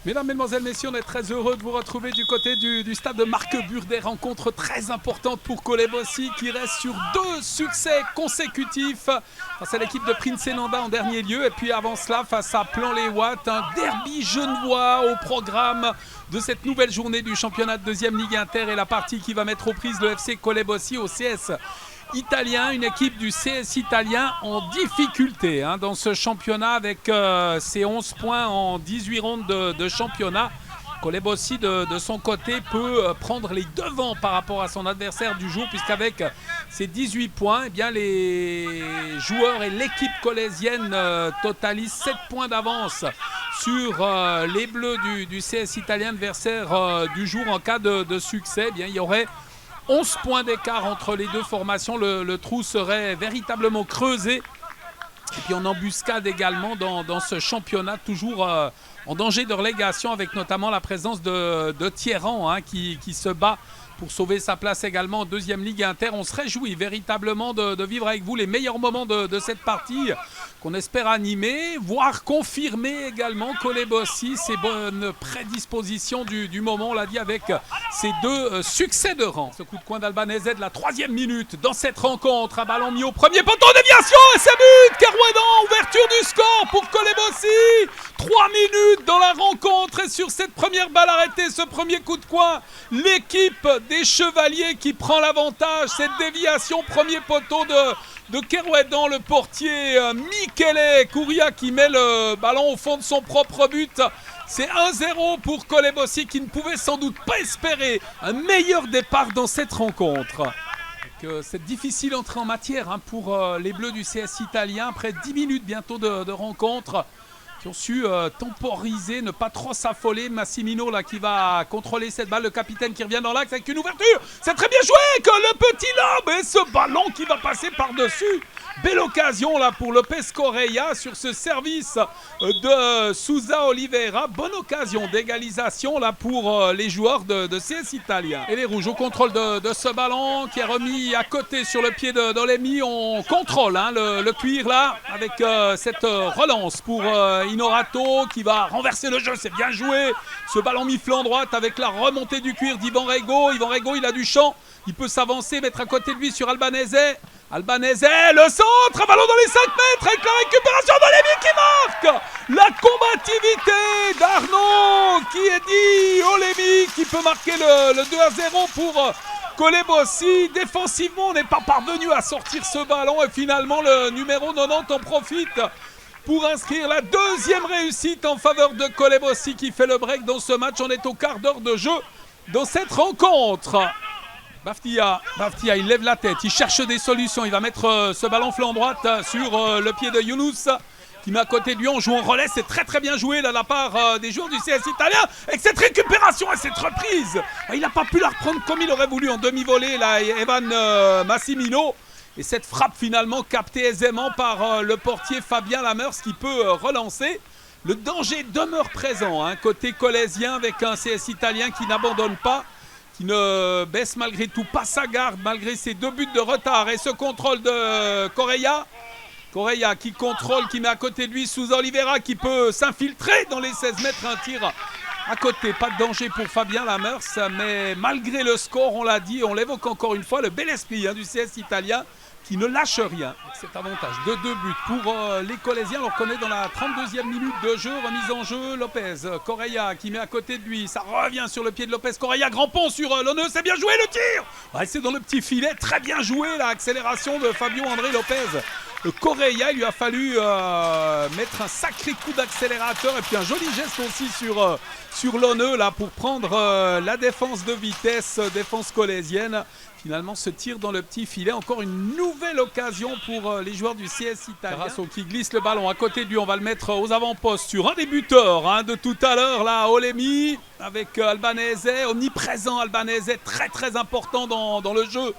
Mesdames, Mesdemoiselles, Messieurs, on est très heureux de vous retrouver du côté du stade de Marquebure. Rencontre très importante pour Kolebosi qui reste sur 2 succès consécutifs face à l'équipe de Prince Enanda en dernier lieu. Et puis avant cela, face à Plan-les-Ouates, un derby genevois au programme de cette nouvelle journée du championnat de 2e Ligue Inter. Et la partie qui va mettre aux prises le FC Kolebosi au CS italien, une équipe du CS italien en difficulté dans ce championnat avec ses 11 points en 18 rondes de championnat. Kolebosi de son côté peut prendre les devants par rapport à son adversaire du jour, puisqu'avec ses 18 points, eh bien, les joueurs et l'équipe colésienne totalisent 7 points d'avance sur les Bleus du CS italien, adversaire du jour. En cas de succès, eh bien, il y aurait 11 points d'écart entre les deux formations. Le trou serait véritablement creusé. Et puis en embuscade également dans ce championnat, toujours en danger de relégation, avec notamment la présence de Thierran qui se bat pour sauver sa place également en 2e Ligue Inter. On se réjouit véritablement de vivre avec vous les meilleurs moments de cette partie qu'on espère animer, voire confirmer également Kolebosi, ses bonnes prédispositions du moment, on l'a dit, avec ces 2 succès de rang. Ce coup de coin d'Albanese de la 3e minute dans cette rencontre, un ballon mis au premier poteau, déviation et c'est but. Kerouedan, ouverture du score pour Kolebosi. 3 minutes dans la rencontre et sur cette première balle arrêtée, ce premier coup de coin, l'équipe des Chevaliers qui prend l'avantage. Cette déviation, premier poteau de Kerouedan, le portier Michele Curia qui met le ballon au fond de son propre but. C'est 1-0 pour Kolebosi qui ne pouvait sans doute pas espérer un meilleur départ dans cette rencontre. Avec cette difficile entrée en matière pour les Bleus du CS italien, après 10 minutes bientôt de rencontre, qui ont su temporiser, ne pas trop s'affoler. Massimino là qui va contrôler cette balle, le capitaine qui revient dans l'axe avec une ouverture. C'est très bien joué que le petit lobe et ce ballon qui va passer par-dessus. Belle occasion là pour Lopez Correa sur ce service de Souza Oliveira. Bonne occasion d'égalisation là pour les joueurs de CS Italien. Et les Rouges au contrôle de ce ballon qui est remis à côté sur le pied d'Olemi. On contrôle le cuir là avec cette relance pour Inorato qui va renverser le jeu. C'est bien joué. Ce ballon mis flanc droite avec la remontée du cuir d'Ivan Rego. Ivan Rego, il a du champ. Il peut s'avancer, mettre à côté de lui sur Albanese. Albanese, le centre, un ballon dans les 5 mètres avec la récupération d'Olemi qui marque. La combativité d'Arnaud qui est dit, Olemi qui peut marquer le 2-0 pour Kolebosi. Défensivement, on n'est pas parvenu à sortir ce ballon et finalement le numéro 90 en profite pour inscrire la 2e réussite en faveur de Kolebosi qui fait le break dans ce match. On est au quart d'heure de jeu dans cette rencontre. Baftia, il lève la tête, il cherche des solutions, il va mettre ce ballon flanc droite sur le pied de Younous qui met à côté de lui en jouant relais. C'est très très bien joué là, de la part des joueurs du CS italien avec cette récupération et cette reprise. Il n'a pas pu la reprendre comme il aurait voulu en demi-volée là, Evan Massimino. Et cette frappe finalement captée aisément par le portier Fabien Lamers qui peut relancer. Le danger demeure présent côté colésien avec un CS italien qui n'abandonne pas, qui ne baisse malgré tout pas sa garde malgré ses 2 buts de retard. Et ce contrôle de Correa qui contrôle, qui met à côté de lui Souza Oliveira qui peut s'infiltrer dans les 16 mètres. Un tir à côté, pas de danger pour Fabien Lamers, mais malgré le score, on l'a dit, on l'évoque encore une fois, le bel esprit du CS italien qui ne lâche rien. Cet avantage de 2 buts pour les Colésiens. On le reconnaît dans la 32e minute de jeu. Remise en jeu, Lopez Correa qui met à côté de lui. Ça revient sur le pied de Lopez Correa. Grand pont sur l'honneur. C'est bien joué le tir. C'est dans le petit filet. Très bien joué l'accélération de Fabio André Lopez. Correa, il lui a fallu mettre un sacré coup d'accélérateur et puis un joli geste aussi sur l'honneur là pour prendre la défense de vitesse, défense colésienne. Finalement, ce tir dans le petit filet. Encore une nouvelle occasion pour les joueurs du CS italien. Carasso qui glisse le ballon à côté de lui. On va le mettre aux avant-postes sur un des buteurs de tout à l'heure, là, Olemi, avec Albanese. Omniprésent Albanese, très très important dans le jeu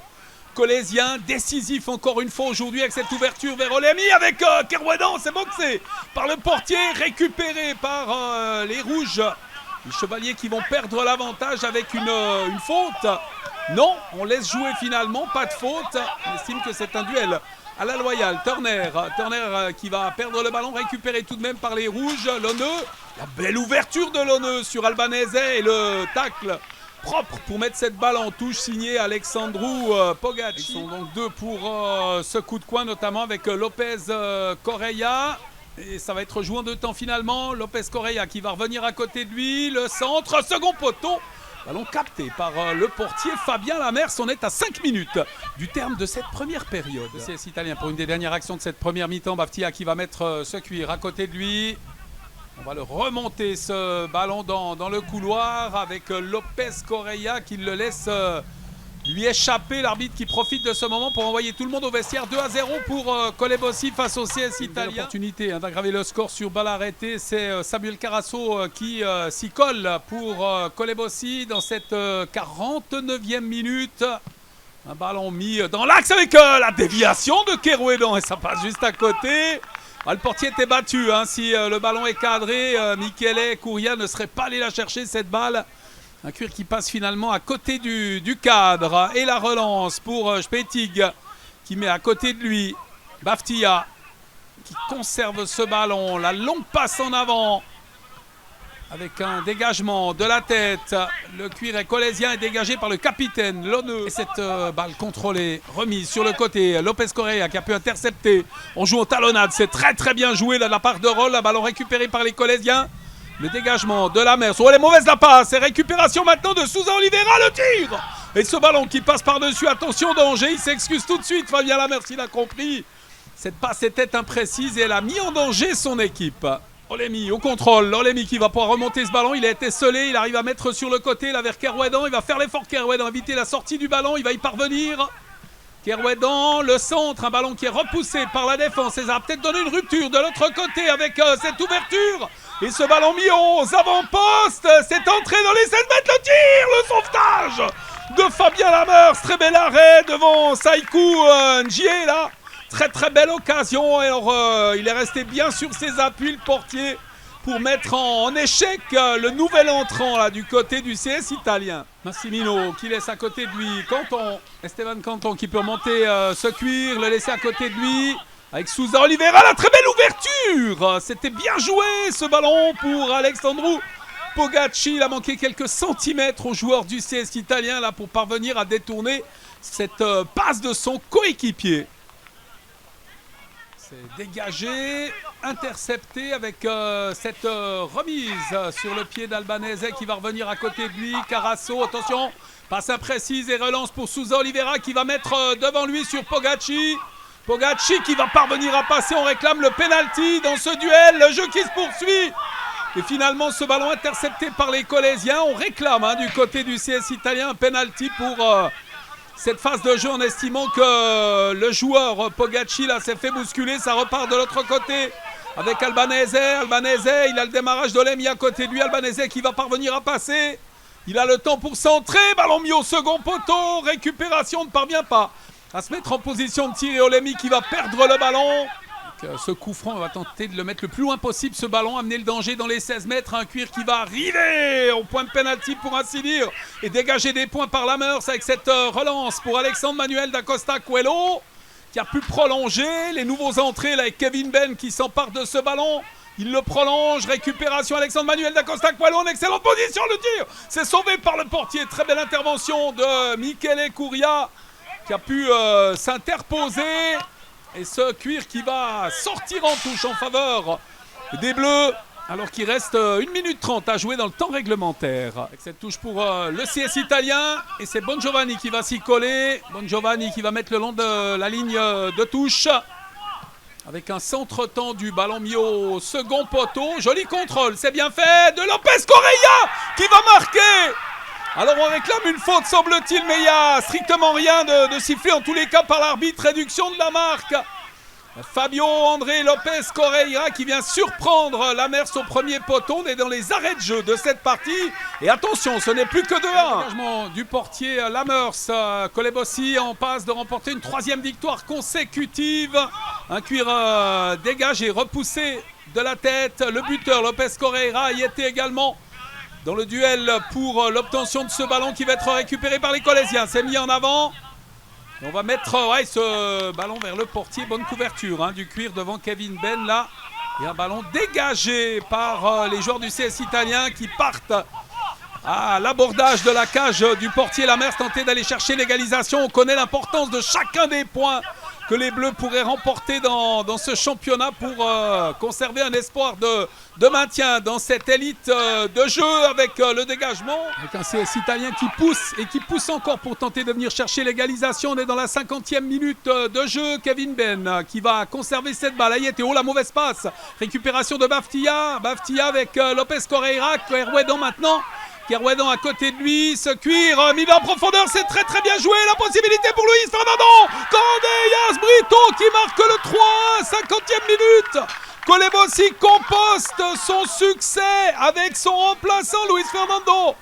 colésien. Décisif encore une fois aujourd'hui avec cette ouverture vers Olemi avec Kerouedan. C'est boxé par le portier, récupéré par les Rouges. Les Chevaliers qui vont perdre l'avantage avec une faute. Non, on laisse jouer finalement, pas de faute. On estime que c'est un duel à la loyale. Turner qui va perdre le ballon, récupéré tout de même par les Rouges. Lonneux La belle ouverture de Lonneux sur Albanese et le tacle propre pour mettre cette balle en touche, signé Alexandru Pogaci. Ils sont donc deux pour ce coup de coin, notamment avec Lopez Correia. Et ça va être joué en deux temps finalement. Lopez Correia qui va revenir à côté de lui. Le centre, second poteau. Ballon capté par le portier Fabien Lamers. On est à 5 minutes du terme de cette première période. Le CS italien pour une des dernières actions de cette première mi-temps. Baftia qui va mettre ce cuir à côté de lui. On va le remonter ce ballon dans le couloir avec Lopez Correia qui le laisse lui échapper. L'arbitre qui profite de ce moment pour envoyer tout le monde au vestiaire. 2-0 pour Colebossi face au CS italien. L'opportunité d'aggraver le score sur balle arrêtée. C'est Samuel Carasso qui s'y colle pour Colebossi dans cette 49e minute. Un ballon mis dans l'axe avec la déviation de Kerouédan et ça passe juste à côté. Le portier était battu, hein. Si le ballon est cadré, Michele Curia ne serait pas allé la chercher cette balle. Un cuir qui passe finalement à côté du cadre. Et la relance pour Spetig qui met à côté de lui Baftia qui conserve ce ballon. La longue passe en avant avec un dégagement de la tête. Le cuir colésien est dégagé par le capitaine Lonneux. Et cette balle contrôlée, remise sur le côté. Lopez Correia qui a pu intercepter. On joue en talonnade, c'est très bien joué là, de la part de Roll. La ballon récupérée par les Colésiens. Le dégagement de Lamers. Oh, elle est mauvaise la passe. Et récupération maintenant de Sousa Oliveira, le tir. Et ce ballon qui passe par-dessus. Attention, danger. Il s'excuse tout de suite. Fabien Lamers, il a compris. Cette passe était imprécise et elle a mis en danger son équipe. Olemi au contrôle, Olemi qui va pouvoir remonter ce ballon, il a été scellé, il arrive à mettre sur le côté là vers Kerouédan, il va faire l'effort Kerouédan, éviter la sortie du ballon, il va y parvenir. Kerouédan, le centre, un ballon qui est repoussé par la défense et ça va peut-être donner une rupture de l'autre côté avec cette ouverture. Et ce ballon mis aux avant-postes, c'est entré dans les 16 mètres, le tir, le sauvetage de Fabien Lamers, très bel arrêt devant Saikou Ndié là. Très belle occasion. Alors, il est resté bien sur ses appuis, le portier, pour mettre en échec le nouvel entrant là, du côté du CS italien. Massimino qui laisse à côté de lui Canton. Esteban Canton qui peut remonter ce cuir, le laisser à côté de lui. Avec Sousa Oliveira, la très belle ouverture. C'était bien joué ce ballon pour Alexandru Pogaci. Il a manqué quelques centimètres aux joueurs du CS italien là, pour parvenir à détourner cette passe de son coéquipier. C'est dégagé, intercepté avec cette remise sur le pied d'Albanese qui va revenir à côté de lui. Carasso, attention, passe imprécise et relance pour Sousa Oliveira qui va mettre devant lui sur Pogaci. Pogaci qui va parvenir à passer, on réclame le penalty dans ce duel, le jeu qui se poursuit. Et finalement ce ballon intercepté par les Colésiens, on réclame du côté du CS italien un penalty pour... cette phase de jeu en estimant que le joueur Pogaci là s'est fait bousculer, ça repart de l'autre côté avec Albanese. Albanese, il a le démarrage d'Olemi à côté de lui. Albanese qui va parvenir à passer. Il a le temps pour centrer. Ballon mis au second poteau. Récupération, ne parvient pas à se mettre en position de tir et Olemi qui va perdre le ballon. Ce coup franc, on va tenter de le mettre le plus loin possible, ce ballon, amener le danger dans les 16 mètres. Un cuir qui va arriver au point de pénalty pour ainsi dire et dégager des points par Lamers avec cette relance pour Alexandre Manuel d'Acosta Coelho qui a pu prolonger. Les nouveaux entrées là, avec Kevin Ben qui s'empare de ce ballon. Il le prolonge, récupération Alexandre Manuel d'Acosta Coelho en excellente position, le tir. C'est sauvé par le portier, très belle intervention de Michele Curia qui a pu s'interposer. Et ce cuir qui va sortir en touche en faveur des Bleus alors qu'il reste 1 minute 30 à jouer dans le temps réglementaire. Avec cette touche pour le CS italien et c'est Bongiovanni qui va s'y coller. Bongiovanni qui va mettre le long de la ligne de touche avec un centre tendu, ballon mis au second poteau. Joli contrôle, c'est bien fait de Lopez Correia qui va marquer. Alors on réclame une faute semble-t-il, mais il n'y a strictement rien de sifflé en tous les cas par l'arbitre. Réduction de la marque. Fabio André Lopez Correia qui vient surprendre Lamers au premier poteau. On est dans les arrêts de jeu de cette partie. Et attention, ce n'est plus que 2-1. Engagement du portier Lamers. Colebossi en passe de remporter une 3e victoire consécutive. Un cuir dégagé, repoussé de la tête. Le buteur Lopez Correia y était également dans le duel pour l'obtention de ce ballon qui va être récupéré par les Colésiens. C'est mis en avant. On va mettre ce ballon vers le portier. Bonne couverture du cuir devant Kevin Ben là. Et un ballon dégagé par les joueurs du CS italien qui partent à l'abordage de la cage du portier. Lamers tentait d'aller chercher l'égalisation. On connaît l'importance de chacun des points que les Bleus pourraient remporter dans ce championnat pour conserver un espoir de maintien dans cette élite de jeu avec le dégagement. Avec un CS italien qui pousse et qui pousse encore pour tenter de venir chercher l'égalisation. On est dans la 50e minute de jeu. Kevin Ben qui va conserver cette balle. Ayet et oh la mauvaise passe. Récupération de Baftia. Baftia avec Lopez Correira. Kerwedan maintenant. Kerwedan à côté de lui, ce cuir mis en profondeur, c'est très très bien joué, la possibilité pour Luis Fernando, Candeias Brito qui marque le 3, 50e minute. Colebosi composte son succès avec son remplaçant Luis Fernando.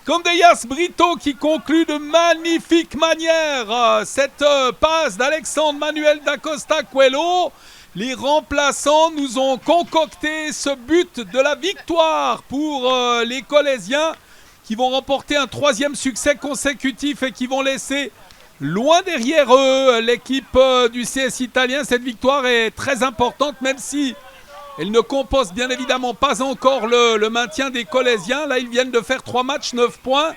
Candeias Brito qui conclut de magnifique manière cette passe d'Alexandre Manuel da Costa Coelho. Les remplaçants nous ont concocté ce but de la victoire pour les Colossiens qui vont remporter un 3e succès consécutif et qui vont laisser loin derrière eux l'équipe du CS italien. Cette victoire est très importante même si elle ne compose bien évidemment pas encore le maintien des Colossiens. Là, ils viennent de faire 3 matchs, 9 points.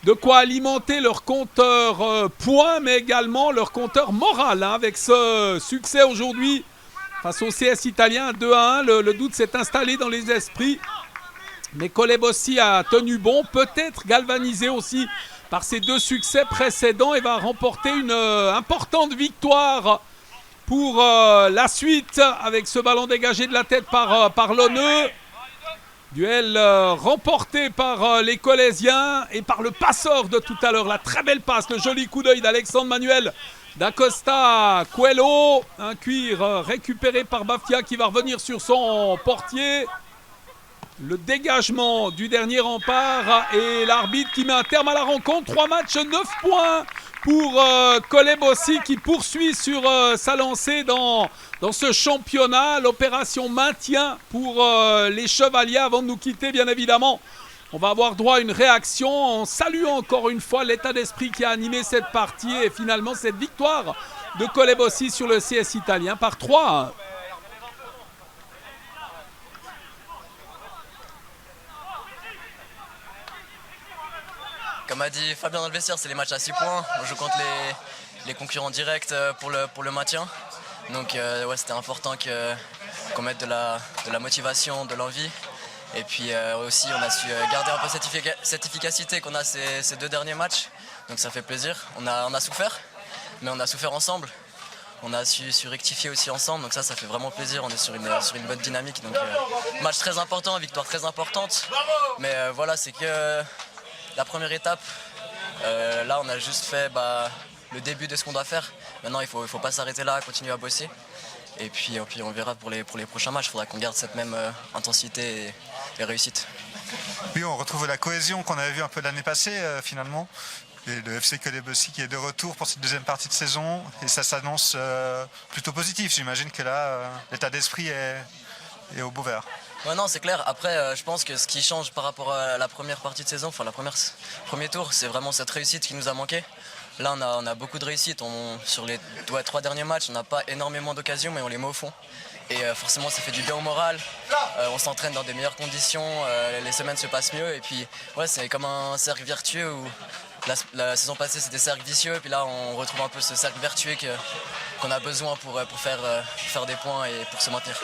De quoi alimenter leur compteur points, mais également leur compteur moral avec ce succès aujourd'hui face au CS italien 2-1. Le doute s'est installé dans les esprits. Mais Colebosi a tenu bon, peut-être galvanisé aussi par ses 2 succès précédents et va remporter une importante victoire pour la suite avec ce ballon dégagé de la tête par Lonneux. Duel remporté par les Colossiens et par le passeur de tout à l'heure. La très belle passe, le joli coup d'œil d'Alexandre Manuel da Costa Coelho. Un cuir récupéré par Baftia qui va revenir sur son portier. Le dégagement du dernier rempart et l'arbitre qui met un terme à la rencontre. 3 matchs, 9 points pour Colebosi qui poursuit sur sa lancée dans ce championnat. L'opération maintien pour les Chevaliers. Avant de nous quitter, bien évidemment, on va avoir droit à une réaction en saluant encore une fois l'état d'esprit qui a animé cette partie et finalement cette victoire de Colebosi sur le CS italien par 3-1. Comme a dit Fabien dans le vestiaire, c'est les matchs à 6 points. On joue contre les concurrents directs pour le maintien. Donc ouais, c'était important qu'on mette de la motivation, de l'envie. Et puis aussi, on a su garder un peu cette efficacité qu'on a ces 2 derniers matchs. Donc ça fait plaisir. On a souffert, mais on a souffert ensemble. On a su rectifier aussi ensemble, donc ça fait vraiment plaisir. On est sur une bonne dynamique. Donc match très important, victoire très importante. Mais voilà, c'est que la première étape. Là, on a juste fait le début de ce qu'on doit faire. Maintenant, il faut pas s'arrêter là, continuer à bosser. Et puis on verra pour les prochains matchs. Il faudra qu'on garde cette même intensité et réussite. Oui, on retrouve la cohésion qu'on avait vue un peu l'année passée finalement. Et le FC Colebosi qui est de retour pour cette 2e partie de saison. Et ça s'annonce plutôt positif. J'imagine que là, l'état d'esprit est au beau vert. Ouais, non, c'est clair. Après, je pense que ce qui change par rapport à la première partie de saison, enfin premier tour, c'est vraiment cette réussite qui nous a manqué. Là, on a beaucoup de réussite. Sur les 3 derniers matchs, on n'a pas énormément d'occasions, mais on les met au fond. Et forcément, ça fait du bien au moral. On s'entraîne dans des meilleures conditions. Les semaines se passent mieux. Et puis, ouais, c'est comme un cercle vertueux où la saison passée, c'était cercle vicieux. Et puis là, on retrouve un peu ce cercle vertueux qu'on a besoin pour faire des points et pour se maintenir.